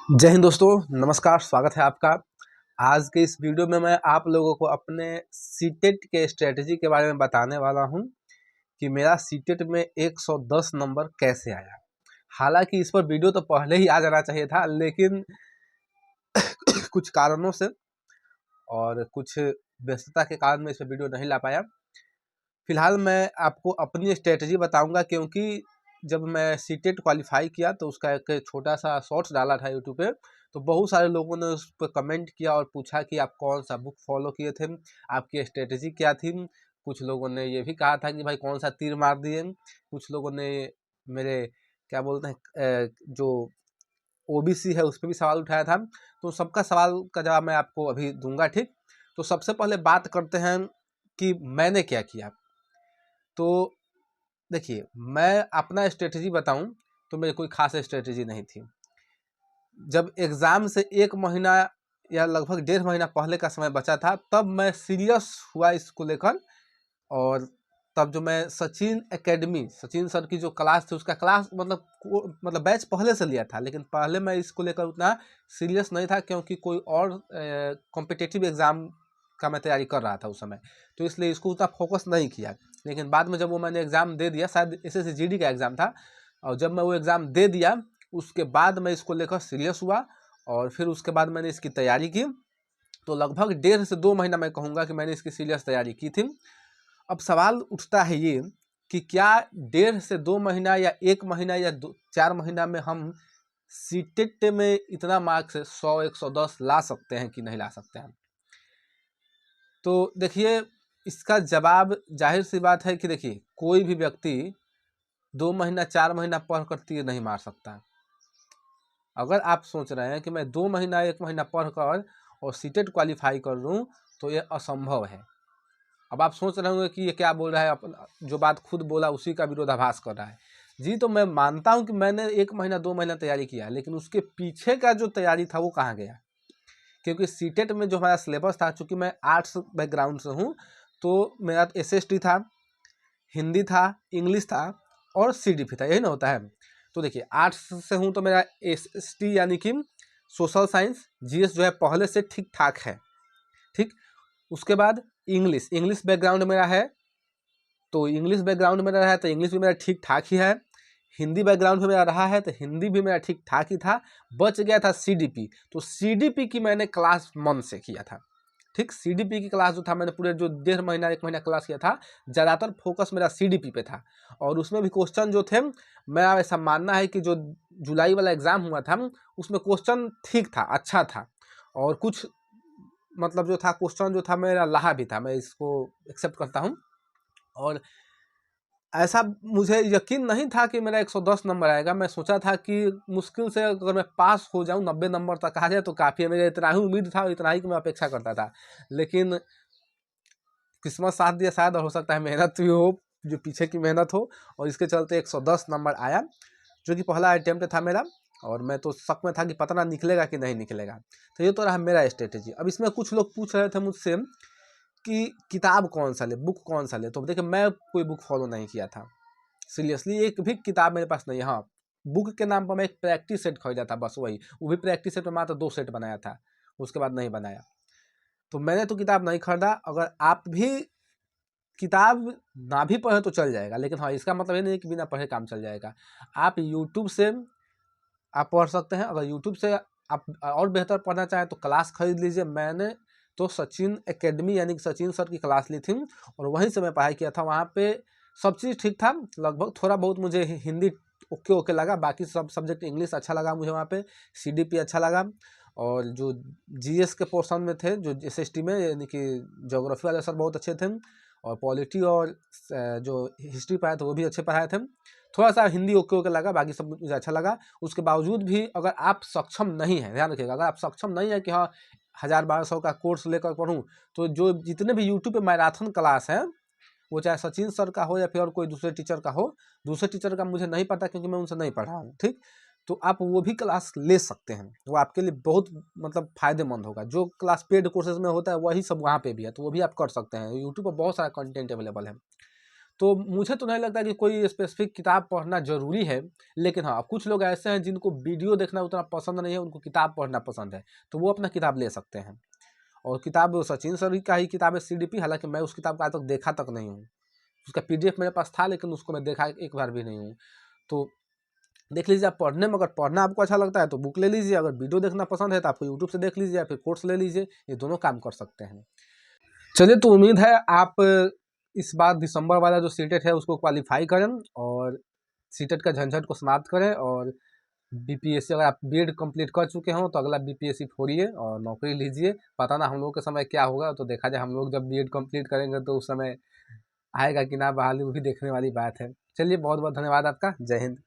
जय हिंद दोस्तों, नमस्कार। स्वागत है आपका। आज के इस वीडियो में मैं आप लोगों को अपने सीटेट के स्ट्रेटजी के बारे में बताने वाला हूं कि मेरा सीटेट में 110 नंबर कैसे आया। हालांकि इस पर वीडियो तो पहले ही आ जाना चाहिए था, लेकिन कुछ कारणों से और कुछ व्यस्तता के कारण मैं इस पर वीडियो नहीं ला पाया। फिलहाल मैं आपको अपनी स्ट्रेटजी बताऊंगा, क्योंकि जब मैं सीटेट क्वालिफाई किया तो उसका एक छोटा सा शॉर्ट्स डाला था यूट्यूब पे, तो बहुत सारे लोगों ने उस पर कमेंट किया और पूछा कि आप कौन सा बुक फॉलो किए थे, आपकी स्ट्रेटजी क्या थी। कुछ लोगों ने ये भी कहा था कि भाई कौन सा तीर मार दिए। कुछ लोगों ने मेरे क्या बोलते हैं जो ओबीसी है उस पर भी सवाल उठाया था। तो सबका सवाल का जवाब मैं आपको अभी दूंगा। ठीक, तो सबसे पहले बात करते हैं कि मैंने क्या किया। तो देखिए, मैं अपना स्ट्रेटजी बताऊं तो मेरी कोई खास स्ट्रेटजी नहीं थी। जब एग्ज़ाम से 1 महीना या लगभग 1.5 महीना पहले का समय बचा था, तब मैं सीरियस हुआ इसको लेकर। और तब जो मैं सचिन एकेडमी, सचिन सर की जो क्लास थी, उसका क्लास मतलब बैच पहले से लिया था, लेकिन पहले मैं इसको लेकर उतना सीरियस नहीं था, क्योंकि कोई और कॉम्पिटिटिव एग्ज़ाम का मैं तैयारी कर रहा था उस समय, तो इसलिए इसको उतना फोकस नहीं किया। लेकिन बाद में जब वो मैंने एग्ज़ाम दे दिया, शायद एसएससी जीडी का एग्ज़ाम था, और जब मैं वो एग्ज़ाम दे दिया उसके बाद मैं इसको लेकर सीरियस हुआ, और फिर उसके बाद मैंने इसकी तैयारी की। तो लगभग 1.5 से 2 महीना मैं कहूँगा कि मैंने इसकी सीरियस तैयारी की थी। अब सवाल उठता है ये कि क्या 1.5 से 2 महीना या 1 महीना या 4 महीना में हम सीटेट में इतना मार्क्स 100 110 ला सकते हैं कि नहीं ला सकते हैं। तो देखिए, इसका जवाब जाहिर सी बात है कि देखिए, कोई भी व्यक्ति 2 महीना 4 महीना पढ़ कर तीर नहीं मार सकता। अगर आप सोच रहे हैं कि मैं 2 महीना 1 महीना पढ़ कर और सीटेट क्वालिफाई कर लूँ, तो ये असंभव है। अब आप सोच रहे होंगे कि ये क्या बोल रहा है, जो बात खुद बोला उसी का विरोधाभास कर रहा है। जी, तो मैं मानता हूँ कि मैंने 1 महीना 2 महीना तैयारी किया, लेकिन उसके पीछे का जो तैयारी था वो कहाँ गया। क्योंकि सीटेट में जो हमारा सिलेबस था, चूँकि मैं आर्ट्स बैकग्राउंड से हूँ, तो मेरा एसएसटी था, हिंदी था, इंग्लिश था और सीडीपी था, यही ना होता है। तो देखिए, आर्ट्स से हूँ तो मेरा एसएसटी यानी कि सोशल साइंस, जीएस जो है पहले से ठीक ठाक है। ठीक, उसके बाद इंग्लिश बैकग्राउंड मेरा है, तो इंग्लिश बैकग्राउंड में रहा है तो इंग्लिश भी मेरा ठीक ठाक ही है। हिंदी बैकग्राउंड में मेरा रहा है तो हिंदी भी मेरा ठीक ठाक ही था। बच गया था सीडीपी, तो सीडीपी की मैंने क्लास मन से किया था। ठीक, सीडीपी की क्लास जो था, मैंने पूरे जो 1.5 महीना 1 महीना क्लास किया था, ज़्यादातर फोकस मेरा सीडीपी पे था। और उसमें भी क्वेश्चन जो थे, मेरा ऐसा मानना है कि जो जुलाई वाला एग्ज़ाम हुआ था उसमें क्वेश्चन ठीक था, अच्छा था। और कुछ मतलब जो था क्वेश्चन जो था मेरा लाहा भी था, मैं इसको एक्सेप्ट करता हूँ। और ऐसा मुझे यकीन नहीं था कि मेरा 110 नंबर आएगा। मैं सोचा था कि मुश्किल से अगर मैं पास हो जाऊँ, 90 नंबर तक आ जाए तो काफ़ी है। मेरा इतना ही उम्मीद था और इतना ही की मैं अपेक्षा करता था। लेकिन किस्मत साथ दिया शायद, और हो सकता है मेहनत भी हो, जो पीछे की मेहनत हो, और इसके चलते 110 नंबर आया, जो कि पहला अटेम्प्ट था मेरा। और मैं तो शक में था कि पता ना निकलेगा कि नहीं निकलेगा। तो ये तो रहा मेरा स्ट्रेटेजी। अब इसमें कुछ लोग पूछ रहे थे मुझसे कि किताब कौन सा ले, बुक कौन सा ले। तो देखिए, मैं कोई बुक फॉलो नहीं किया था, सीरियसली एक भी किताब मेरे पास नहीं है। हाँ, बुक के नाम पर मैं एक प्रैक्टिस सेट खरीदा था, बस वही। वो भी प्रैक्टिस सेट में मात्र 2 सेट बनाया था, उसके बाद नहीं बनाया। तो मैंने तो किताब नहीं खरीदा। अगर आप भी किताब ना भी पढ़ें तो चल जाएगा, लेकिन हाँ, इसका मतलब ये नहीं कि बिना पढ़े काम चल जाएगा। आप यूट्यूब से आप पढ़ सकते हैं। अगर यूट्यूब से आप और बेहतर पढ़ना चाहें तो क्लास खरीद लीजिए। मैंने तो सचिन एकेडमी यानी कि सचिन सर की क्लास ली थी, और वहीं से मैं पढ़ाई किया था। वहाँ पे सब चीज़ ठीक था, लगभग थोड़ा बहुत मुझे हिंदी ओके ओके लगा, बाकी सब सब्जेक्ट इंग्लिश अच्छा लगा मुझे वहाँ पे, सीडीपी अच्छा लगा। और जो जीएस के पोर्शन में थे, जो एसएसटी में, यानी कि ज्योग्राफी वाले सर बहुत अच्छे थे, और पॉलिटी और जो हिस्ट्री पढ़ाए थे वो भी अच्छे पढ़ाए थे। थोड़ा सा हिंदी ओके ओके लगा, बाकी सब मुझे अच्छा लगा। उसके बावजूद भी अगर आप सक्षम नहीं हैं, ध्यान रखिएगा, अगर आप सक्षम नहीं है कि हाँ 1000-1200 का कोर्स लेकर पढ़ूँ, तो जो जितने भी यूट्यूब पे मैराथन क्लास हैं, वो चाहे सचिन सर का हो या फिर और कोई दूसरे टीचर का हो, दूसरे टीचर का मुझे नहीं पता क्योंकि मैं उनसे नहीं पढ़ा हूँ। ठीक, तो आप वो भी क्लास ले सकते हैं, वो आपके लिए बहुत मतलब फ़ायदेमंद होगा। जो क्लास पेड कोर्सेज में होता है वही सब वहाँ पे भी है, तो वो भी आप कर सकते हैं। यूट्यूब पर बहुत सारा कंटेंट अवेलेबल है। तो मुझे तो नहीं लगता कि कोई स्पेसिफिक किताब पढ़ना ज़रूरी है, लेकिन हाँ, कुछ लोग ऐसे हैं जिनको वीडियो देखना उतना पसंद नहीं है, उनको किताब पढ़ना पसंद है, तो वो अपना किताब ले सकते हैं। और किताब वो सचिन सर का ही किताब है सीडीपी, हालाँकि मैं उस किताब को आज तक देखा तक नहीं हूँ। उसका पीडीएफ मेरे पास था, लेकिन उसको मैं देखा एक बार भी नहीं हूँ। तो देख लीजिए, आप पढ़ने में अगर पढ़ना आपको अच्छा लगता है तो बुक ले लीजिए, अगर वीडियो देखना पसंद है तो आपको यूट्यूब से देख लीजिए या फिर कोर्स ले लीजिए, ये दोनों काम कर सकते हैं। चलिए, तो उम्मीद है आप इस बार दिसंबर वाला जो सीटेट है उसको क्वालिफाई करें और सीटेट का झंझट को समाप्त करें, और बीपीएससी अगर आप बीएड कंप्लीट कर चुके हों तो अगला बीपीएससी फोड़िए और नौकरी लीजिए। पता ना हम लोगों के समय क्या होगा, तो देखा जाए, हम लोग जब बीएड कंप्लीट करेंगे तो उस समय आएगा कि ना बहाली, वो भी देखने वाली बात है। चलिए, बहुत बहुत धन्यवाद आपका। जय हिंद।